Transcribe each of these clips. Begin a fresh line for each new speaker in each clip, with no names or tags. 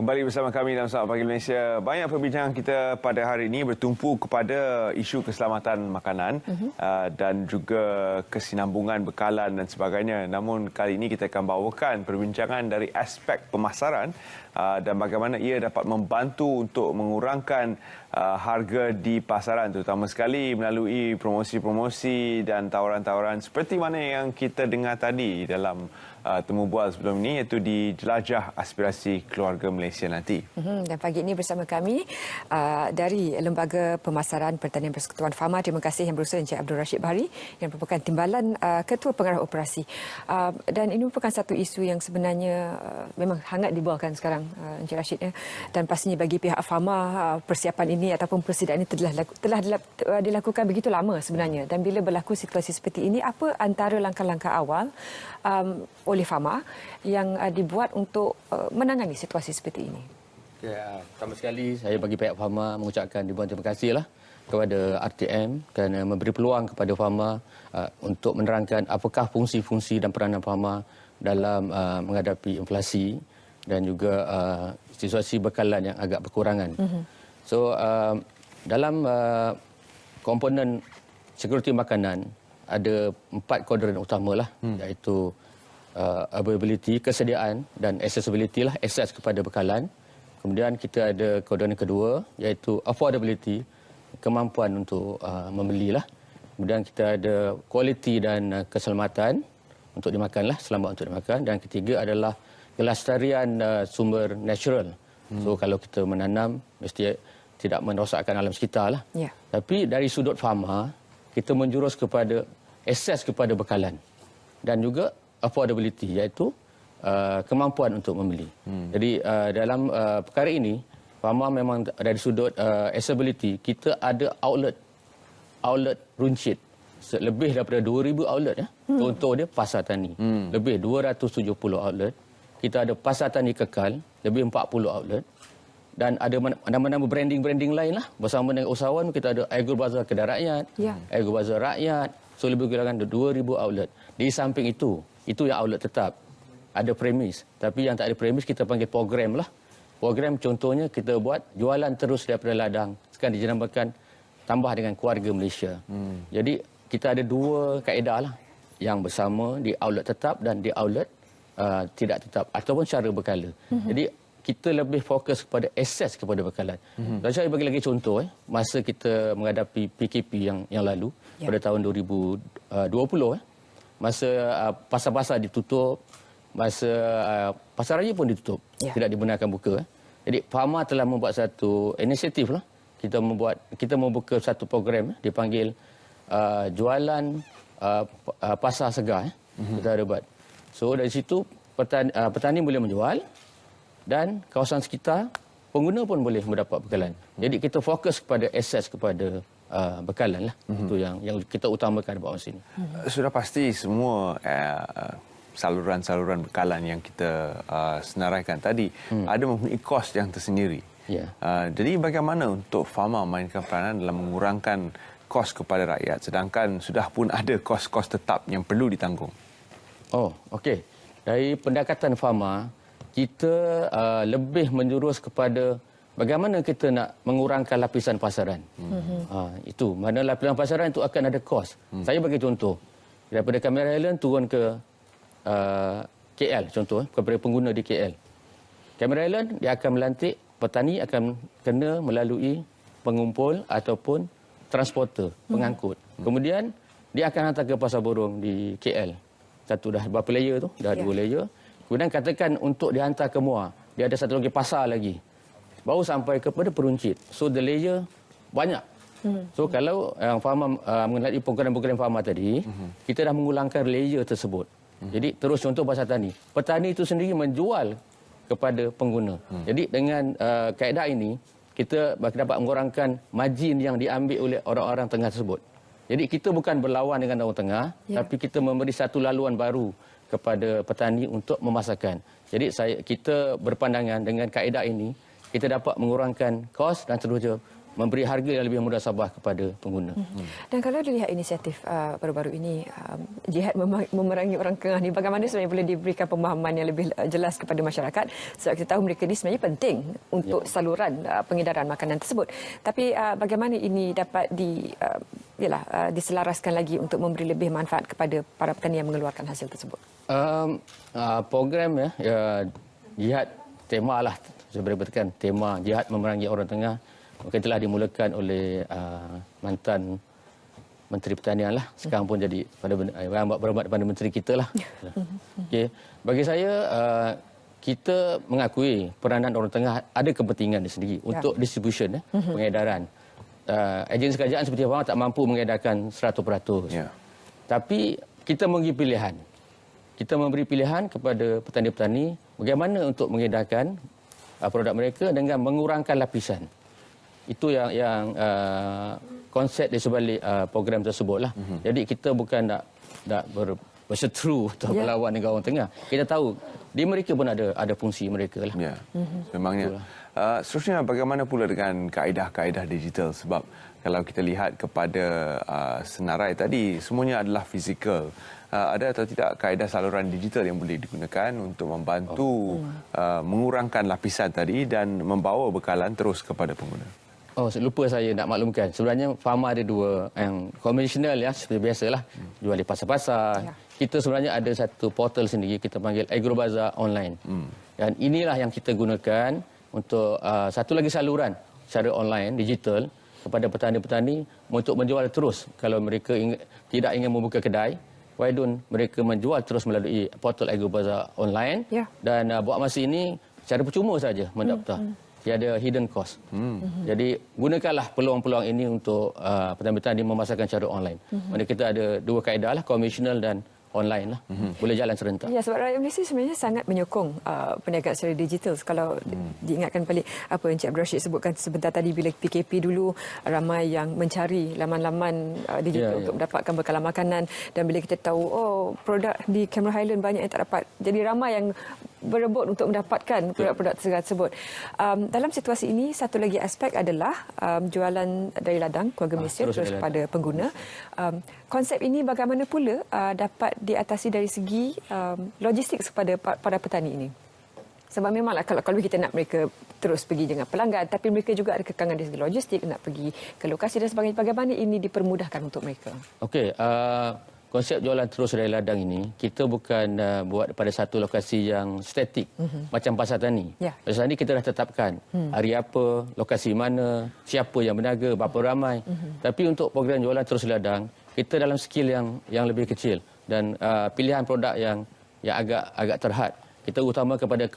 Kembali bersama kami dalam Selamat Pagi Malaysia. Banyak perbincangan kita pada hari ini bertumpu kepada isu keselamatan makanan dan juga kesinambungan bekalan dan sebagainya. Namun kali ini kita akan bawakan perbincangan dari aspek pemasaran dan bagaimana ia dapat membantu untuk mengurangkan harga di pasaran, terutama sekali melalui promosi-promosi dan tawaran-tawaran seperti mana yang kita dengar tadi dalam temu bual sebelum ini, iaitu di Jelajah Aspirasi Keluarga Malaysia nanti.
Dan pagi ini bersama kami dari Lembaga Pemasaran Pertanian Persekutuan Fama. Terima kasih yang berusaha Encik Abdul Rashid Bahari yang merupakan Timbalan Ketua Pengarah Operasi. Dan ini merupakan satu isu yang sebenarnya memang hangat dibualkan sekarang, Encik Rashid. Dan pastinya bagi pihak Fama, persiapan ini ataupun persediaan ini telah dilakukan begitu lama sebenarnya. Dan bila berlaku situasi seperti ini, apa antara langkah-langkah awal oleh Fama yang dibuat untuk menangani situasi seperti ini?
Ya, pertama sekali saya bagi pihak Fama mengucapkan ribuan terima kasihlah kepada RTM kerana memberi peluang kepada Fama untuk menerangkan apakah fungsi-fungsi dan peranan Fama dalam menghadapi inflasi dan juga situasi bekalan yang agak berkurangan. So dalam komponen sekuriti makanan ada 4 kuadran utamalah, iaitu availability, kesediaan, dan accessibility lah, akses kepada bekalan. Kemudian kita ada kuadran kedua, iaitu affordability, kemampuan untuk membelilah. Kemudian kita ada quality dan keselamatan untuk dimakanlah, selamat untuk dimakan. Dan ketiga adalah kelestarian sumber natural. So kalau kita menanam mesti tidak merosakkan alam sekitar lah. Yeah. Tapi dari sudut Fama, kita menjurus kepada akses kepada bekalan dan juga affordability, iaitu kemampuan untuk membeli. Jadi dalam perkara ini, Fama memang dari sudut accessibility, kita ada outlet runcit lebih daripada 2,000 outlet. Contoh dia pasar tani, lebih 270 outlet. Kita ada pasar tani kekal, lebih 40 outlet. Dan ada nama-nama branding lain lah. Bersama dengan usahawan, kita ada Agrobazar Kedai Rakyat, Agrobazar Rakyat. So lebih kurang ada 2,000 outlet. Di samping itu yang outlet tetap. Ada premis. Tapi yang tak ada premis, kita panggil program lah. Program contohnya kita buat jualan terus daripada ladang. Sekarang dinamakan tambah dengan keluarga Malaysia. Jadi kita ada 2 kaedah lah. Yang bersama di outlet tetap dan di outlet tidak tetap. Ataupun cara berkala. Jadi kita lebih fokus kepada akses kepada bekalan. Saya bagi lagi contoh, masa kita menghadapi PKP yang lalu, pada tahun 2020, masa pasar-pasar ditutup, masa pasar raya pun ditutup, tidak dibenarkan buka. Jadi Fama telah membuat satu inisiatif lah. Kita membuka satu program dipanggil jualan pasar segar. Kita ada buat. So dari situ petani boleh menjual dan kawasan sekitar pengguna pun boleh mendapat bekalan. Jadi kita fokus kepada akses kepada bekalan lah. Itu yang kita utamakan bawah sini.
Sudah pasti semua saluran-saluran bekalan yang kita senaraikan tadi ada mempunyai kos yang tersendiri. Jadi bagaimana untuk Fama mainkan peranan dalam mengurangkan kos kepada rakyat, sedangkan sudah pun ada kos-kos tetap yang perlu ditanggung?
Oh, okey. Dari pendekatan Fama, kita lebih menjurus kepada bagaimana kita nak mengurangkan lapisan pasaran. Itu, mana lapisan pasaran itu akan ada kos. Saya bagi contoh, daripada Cameron Highlands turun ke KL, contoh, kepada pengguna di KL. Cameron Highlands, dia akan melantik, petani akan kena melalui pengumpul ataupun transporter, pengangkut. Kemudian, dia akan hantar ke pasar burung di KL. Satu dah berapa layer tu? Dah 2 layer. Kemudian katakan untuk dihantar ke Muar, dia ada satu lagi pasar lagi. Baru sampai kepada peruncit. So the layer banyak. So kalau Fama mengenai program-program Fama tadi, kita dah mengulangkan layer tersebut. Jadi terus contoh pasar tani. Petani itu sendiri menjual kepada pengguna. Jadi dengan kaedah ini, kita dapat mengurangkan margin yang diambil oleh orang-orang tengah tersebut. Jadi kita bukan berlawan dengan orang tengah, tapi kita memberi satu laluan baru kepada petani untuk memasarkan. Jadi kita berpandangan dengan kaedah ini, kita dapat mengurangkan kos dan seterusnya memberi harga yang lebih mudah sabah kepada pengguna.
Dan kalau dilihat inisiatif baru-baru ini, jihad memerangi orang Tengah ni, bagaimana sebenarnya boleh diberikan pemahaman yang lebih jelas kepada masyarakat? Sebab kita tahu mereka ni sebenarnya penting untuk saluran pengedaran makanan tersebut. Tapi bagaimana ini dapat diselaraskan lagi untuk memberi lebih manfaat kepada para petani yang mengeluarkan hasil tersebut?
Program jihad, tema lah, saya boleh berkatakan tema jihad memerangi orang Tengah mungkin telah dimulakan oleh mantan Menteri Pertanian lah. Sekarang pun jadi berhormat pada Menteri kita lah. Okay. Bagi saya, kita mengakui peranan orang Tengah ada kepentingan sendiri untuk distribution, pengedaran. Agensi kerajaan seperti apa tak mampu mengedarkan 100%. Tapi kita memberi pilihan. Kita memberi pilihan kepada petani-petani bagaimana untuk mengedarkan produk mereka dengan mengurangkan lapisan. Itu yang konsep di sebalik program tersebut lah. Jadi kita bukan nak berseteru atau berlawan dengan orang Tengah. Kita tahu di mereka pun ada fungsi mereka lah.
Memangnya. Seterusnya, bagaimana pula dengan kaedah-kaedah digital? Sebab kalau kita lihat kepada senarai tadi, semuanya adalah fizikal. Ada atau tidak kaedah saluran digital yang boleh digunakan untuk membantu mengurangkan lapisan tadi dan membawa bekalan terus kepada pengguna?
Lupa saya nak maklumkan. Sebenarnya Farma ada dua, yang konvensional seperti biasalah, jual di pasar-pasar. Kita sebenarnya ada satu portal sendiri, kita panggil Agrobazar Online. Dan inilah yang kita gunakan untuk satu lagi saluran secara online, digital, kepada petani-petani untuk menjual terus. Kalau mereka tidak ingin membuka kedai, why don't mereka menjual terus melalui portal Agrobazar Online. Dan buat masa ini secara percuma saja mendaftar. Tiada hidden cost. Jadi gunakanlah peluang-peluang ini untuk petani-petani memasarkan secara online. Mana kita ada dua kaedah lah, konvensional dan online lah. Boleh jalan serentak.
Ya, sebab rakyat Malaysia sebenarnya sangat menyokong perniagaan secara digital. Kalau diingatkan balik apa yang Encik Abdul Rashid sebutkan sebentar tadi, bila PKP dulu ramai yang mencari laman-laman digital untuk mendapatkan bekalan makanan, dan bila kita tahu produk di Cameron Highland banyak yang tak dapat, jadi ramai yang berebut untuk mendapatkan produk-produk tersebut. Dalam situasi ini, satu lagi aspek adalah jualan dari ladang keluarga Malaysia terus kepada pengguna. Konsep ini bagaimana pula dapat diatasi dari segi logistik kepada para petani ini? Sebab memanglah kalau kita nak mereka terus pergi dengan pelanggan, tapi mereka juga ada kekangan dari segi logistik, nak pergi ke lokasi dan sebagainya. Bagaimana ini dipermudahkan untuk mereka?
Okey, konsep jualan terus dari ladang ini, kita bukan buat pada satu lokasi yang statik, macam pasar tani. Pasar tani kita dah tetapkan hari apa, lokasi mana, siapa yang berniaga, berapa ramai. Tapi untuk program jualan terus ladang, kita dalam skil yang lebih kecil dan pilihan produk yang agak terhad. Kita utama kepada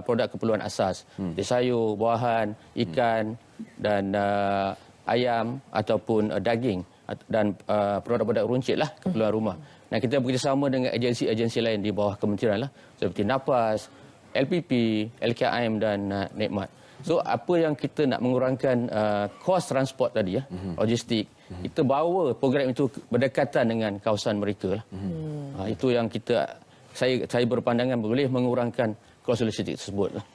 produk keperluan asas, sayur, buahan, ikan dan ayam ataupun daging dan produk-produk runcit lah, keperluan rumah. Dan kita bekerjasama dengan agensi-agensi lain di bawah kementerian lah, seperti NAPAS, LPP, LKM dan Nikmat. So apa yang kita nak mengurangkan kos transport tadi logistik, kita bawa program itu berdekatan dengan kawasan mereka lah. Itu yang saya berpandangan boleh mengurangkan kos logistik tersebut lah.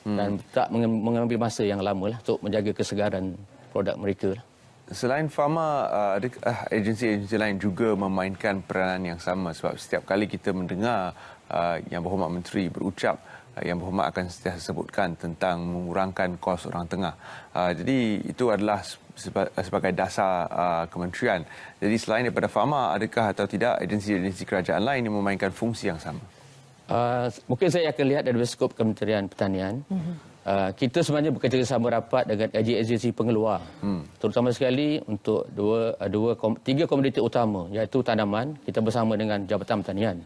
Dan tak mengambil masa yang lama lah untuk menjaga kesegaran produk mereka lah.
Selain Farma, ada agensi-agensi lain juga memainkan peranan yang sama? Sebab setiap kali kita mendengar Yang Berhormat Menteri berucap, Yang Berhormat akan sentiasa sebutkan tentang mengurangkan kos orang Tengah. Jadi itu adalah sebagai dasar kementerian. Jadi selain daripada Farma, adakah atau tidak agensi-agensi kerajaan lain yang memainkan fungsi yang sama?
Mungkin saya akan lihat dari skop Kementerian Pertanian. Kita sebenarnya bekerjasama rapat dengan agensi pengeluar, terutama sekali untuk tiga komoditi utama, iaitu tanaman. Kita bersama dengan Jabatan Pertanian.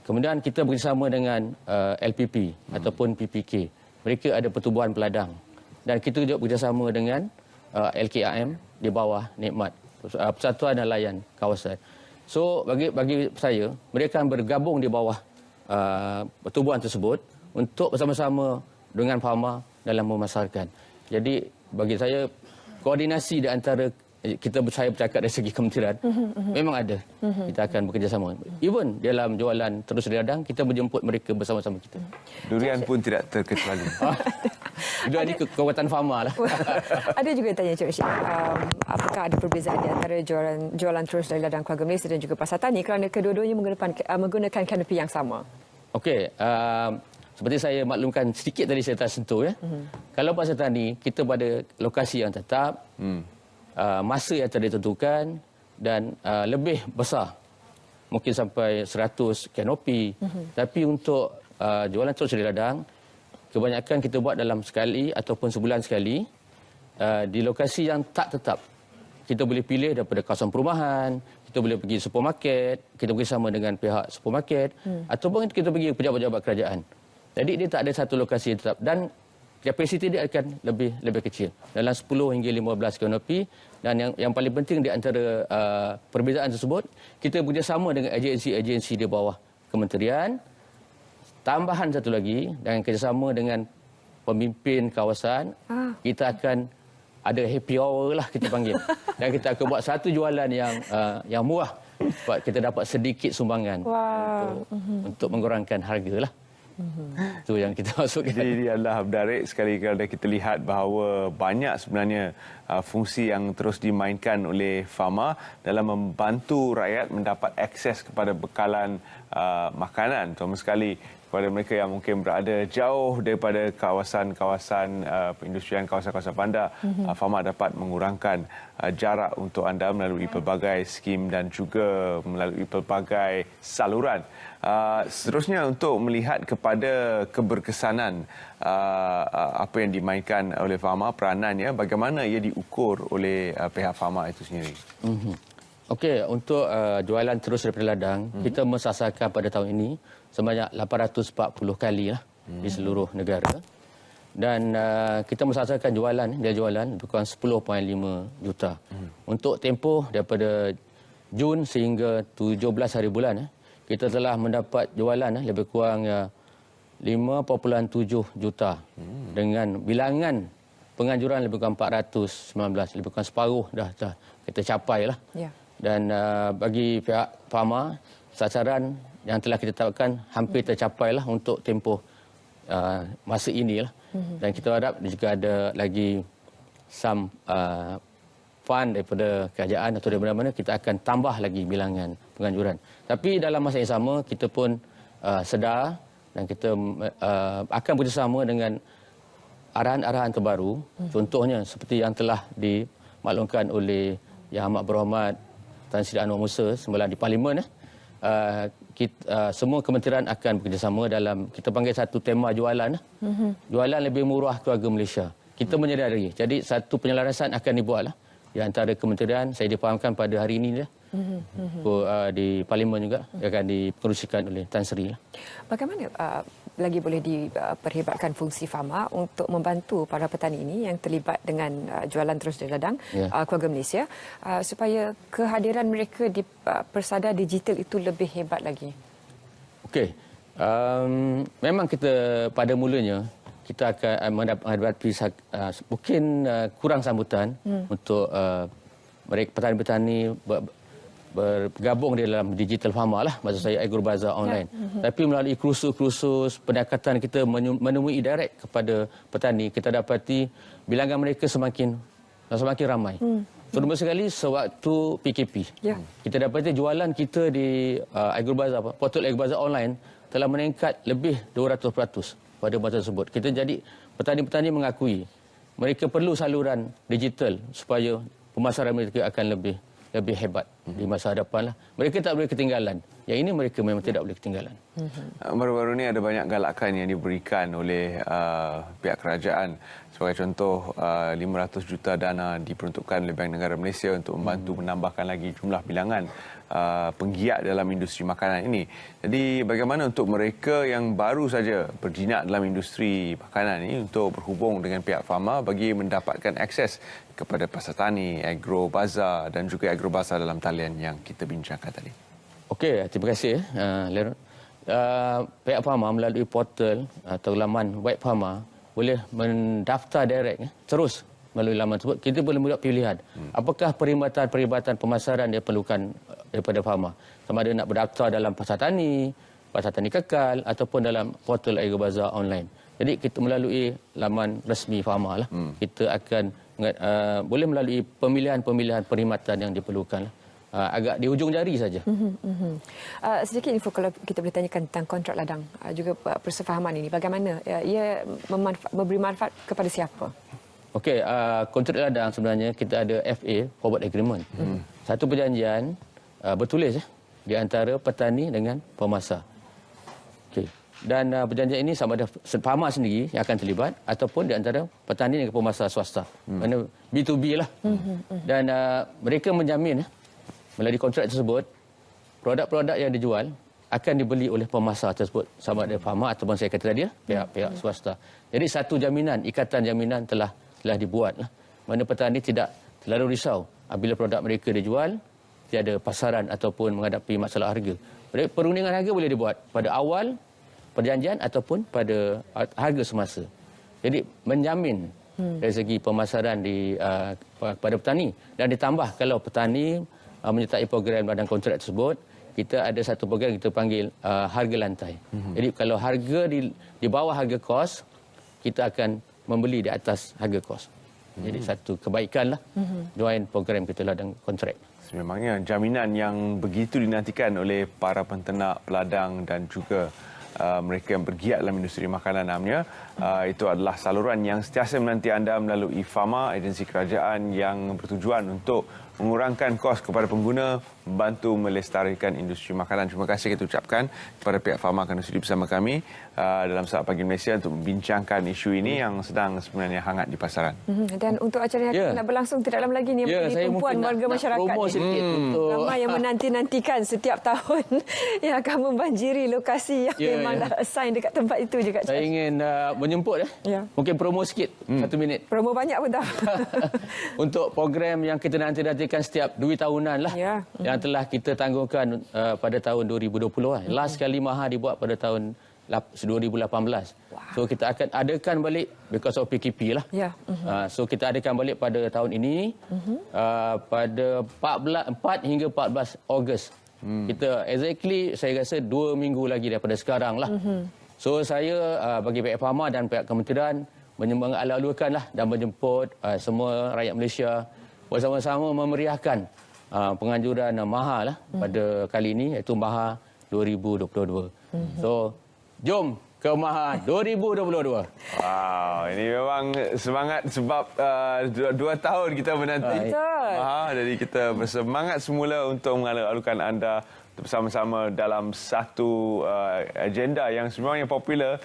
Kemudian kita bekerjasama dengan LPP ataupun PPK. Mereka ada pertubuhan peladang. Dan kita juga bekerjasama dengan LKAM di bawah Nikmat, Persatuan Nelayan Kawasan. So bagi saya, mereka akan bergabung di bawah pertubuhan tersebut untuk bersama-sama dengan Farma dalam memasarkan. Jadi bagi saya, koordinasi di antara saya bercakap dari segi kementerian, memang ada. Kita akan bekerjasama. Even dalam jualan terus diladang, kita menjemput mereka bersama-sama kita.
Durian pun tidak terkecuali.
Itu ada kekuatan Fama lah.
Ada juga yang tanya Encik Rashid, apakah ada perbezaan di antara jualan terus dari ladang keluarga Malaysia dan juga pasar tani kerana kedua-duanya menggunakan kanopi yang sama?
Okey, seperti saya maklumkan sedikit tadi saya tersentuh ya. Kalau pasar tani, kita pada lokasi yang tetap, masa yang telah ditentukan dan lebih besar. Mungkin sampai 100 kanopi. Tapi untuk jualan terus dari ladang, kebanyakan kita buat dalam sekali ataupun sebulan sekali di lokasi yang tak tetap. Kita boleh pilih daripada kawasan perumahan, kita boleh pergi supermarket, kita bersama dengan pihak supermarket, ataupun kita pergi pejabat-pejabat kerajaan. Jadi dia tak ada satu lokasi yang tetap dan kapasiti dia akan lebih kecil. Dalam 10 hingga 15 kanopi dan yang paling penting di antara perbezaan tersebut, kita bekerjasama dengan agensi-agensi di bawah kementerian. Tambahan satu lagi, dengan kerjasama dengan pemimpin kawasan, kita akan ada happy hour lah kita panggil. Dan kita akan buat satu jualan yang murah sebab kita dapat sedikit sumbangan untuk mengurangkan harga lah. Itu yang kita masukkan.
Jadi adalah menarik sekali kerana kita lihat bahawa banyak sebenarnya fungsi yang terus dimainkan oleh Fama dalam membantu rakyat mendapat akses kepada bekalan makanan, terutama sekali kepada mereka yang mungkin berada jauh daripada kawasan-kawasan perindustrian, kawasan-kawasan bandar. Fama dapat mengurangkan jarak untuk anda melalui pelbagai skim dan juga melalui pelbagai saluran. Seterusnya untuk melihat kepada keberkesanan apa yang dimainkan oleh Fama, peranannya, bagaimana ia diukur oleh pihak Fama itu sendiri?
Okey, untuk jualan terus daripada ladang, kita mensasarkan pada tahun ini sebanyak 840 kali lah di seluruh negara. Dan kita mensasarkan jualan lebih kurang 10.5 juta. Untuk tempoh daripada Jun sehingga 17 hari bulan, kita telah mendapat jualan lebih kurang 5.7 juta dengan bilangan penganjuran lebih kurang 419, lebih kurang separuh dah kita capai lah.
Ya.
Dan bagi pihak Fama, sasaran yang telah kita tetapkan hampir tercapai lah untuk tempoh masa inilah. Dan kita harap juga ada lagi some fund daripada kerajaan atau dari mana-mana, kita akan tambah lagi bilangan penganjuran. Tapi dalam masa yang sama, kita pun sedar dan kita akan bekerjasama dengan arahan-arahan terbaru. Contohnya seperti yang telah dimaklumkan oleh Yang Amat Berhormat Tan Sri Anwar Musa semalam di Parlimen. Semua kementerian akan bekerjasama dalam, kita panggil satu tema jualan. Jualan lebih murah keluarga Malaysia. Kita menyedari. Jadi satu penyelarasan akan dibuatlah di antara kementerian. Saya difahamkan pada hari ini di Parlimen juga akan dikerusikan oleh Tan Sri.
Bagaimana lagi boleh diperhebatkan fungsi Fama untuk membantu para petani ini yang terlibat dengan jualan terus dari ladang keluarga Malaysia supaya kehadiran mereka di persada digital itu lebih hebat lagi? Okey.
Memang kita pada mulanya kita akan menghadapi mungkin kurang sambutan untuk mereka petani-petani bergabung di dalam digital Fama lah, maksud saya Agrobazar online. Tapi melalui kursus-kursus pendekatan kita menemui direct kepada petani, kita dapati bilangan mereka semakin ramai. Terutama sekali sewaktu PKP. Kita dapati jualan kita di Agrobazar, portal Agrobazar online telah meningkat lebih 200% pada masa tersebut. Kita jadi petani-petani mengakui mereka perlu saluran digital supaya pemasaran mereka akan lebih hebat di masa hadapan lah. Mereka tak boleh ketinggalan. Yang ini mereka memang tidak boleh ketinggalan.
Baru-baru ini ada banyak galakan yang diberikan oleh pihak kerajaan. Sebagai contoh, 500 juta dana diperuntukkan oleh Bank Negara Malaysia untuk membantu menambahkan lagi jumlah bilangan penggiat dalam industri makanan ini. Jadi bagaimana untuk mereka yang baru saja berjinak dalam industri makanan ini untuk berhubung dengan pihak Fama bagi mendapatkan akses kepada pasar tani, Agrobazar dan juga Agrobazar dalam talian yang kita bincangkan tadi?
Okey, terima kasih. Pihak Fama melalui portal atau laman web Fama boleh mendaftar direct terus melalui laman tersebut, kita boleh membuat pilihan. Apakah perkhidmatan pemasaran dia perlukan daripada Fama? Sama ada nak berdaftar dalam Pasar Tani kekal ataupun dalam portal Agribazar online. Jadi kita melalui laman rasmi Fama lah. Kita akan boleh melalui pemilihan-pemilihan perkhidmatan yang diperlukan lah. Agak di hujung jari saja.
Sedikit info kalau kita boleh tanyakan tentang kontrak ladang, juga persefahaman ini. Bagaimana ia memberi manfaat kepada siapa?
Okey, kontrak ladang sebenarnya kita ada FA, Forward Agreement. Satu perjanjian bertulis di antara petani dengan pemasar. Okey. Dan perjanjian ini sama ada Fama sendiri yang akan terlibat ataupun di antara petani dengan pemasar swasta. Mana B2B lah. Dan mereka menjamin melalui kontrak tersebut, produk-produk yang dijual akan dibeli oleh pemasar tersebut. Sama ada Fama ataupun saya kata tadi, pihak swasta. Jadi satu jaminan, ikatan jaminan telah dibuat lah. Mana petani tidak terlalu risau apabila produk mereka dijual, tiada pasaran ataupun menghadapi masalah harga. Perundingan harga boleh dibuat pada awal perjanjian ataupun pada harga semasa. Jadi menjamin dari segi pemasaran kepada petani. Dan ditambah kalau petani menyertai program ladang kontrak tersebut, kita ada satu program kita panggil harga lantai. Jadi kalau harga di bawah harga kos, kita akan membeli di atas harga kos. Jadi satu kebaikan lah join program kita ladang kontrak.
Memangnya jaminan yang begitu dinantikan oleh para penternak, peladang dan juga mereka yang bergiat dalam industri makanan namanya. Itu adalah saluran yang sentiasa menanti anda melalui Fama, agensi kerajaan yang bertujuan untuk mengurangkan kos kepada pengguna, membantu melestarikan industri makanan. Terima kasih kita ucapkan kepada pihak Fama kerana sudi bersama kami dalam Saat Pagi Malaysia untuk membincangkan isu ini yang sedang sebenarnya hangat di pasaran.
Dan untuk acara yang nak berlangsung tidak lama lagi ni, tumpuan warga masyarakat ramai yang menanti-nantikan setiap tahun yang akan membanjiri lokasi yang memang dah assign dekat tempat itu juga.
Saya ingin menjemput mungkin promo sikit, 1 minit.
Promo banyak pun tak.
Untuk program yang kita nanti-nantikan setiap 2 tahunan lah, yang telah kita tangguhkan pada tahun 2020 lah. Last kali Maha dibuat pada tahun 2018. So kita akan adakan balik because of PKP lah. So kita adakan balik pada tahun ini pada 4 hingga 14 Ogos. Kita exactly saya rasa 2 minggu lagi daripada sekarang lah. So saya bagi pihak Fama dan pihak kementerian menyemangat-ala-alakan lah dan menjemput semua rakyat Malaysia bersama-sama memeriahkan penganjuran Maha lah pada kali ini, iaitu Maha 2022. So jom ke Maha 2022.
Wow, ini memang semangat sebab 2 tahun kita menanti Maha. Jadi kita bersemangat semula untuk mengalu-alukan anda bersama-sama dalam satu agenda yang sebenarnya popular.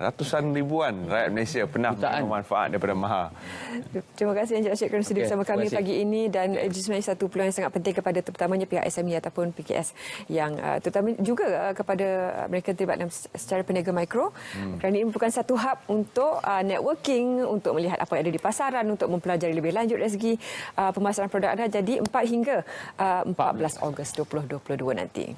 Ratusan ribuan rakyat Malaysia pernah menerima manfaat daripada Maha.
Terima kasih Encik Rashid kerana sudi bersama kami pagi ini, dan sebenarnya satu peluang yang sangat penting kepada terutamanya pihak SME ataupun PKS yang terutama juga kepada mereka terlibat dalam secara peniaga mikro, kerana ini merupakan satu hub untuk networking, untuk melihat apa yang ada di pasaran, untuk mempelajari lebih lanjut dari segi pemasaran produk anda. Jadi 4 hingga 14 Ogos 2022 nanti.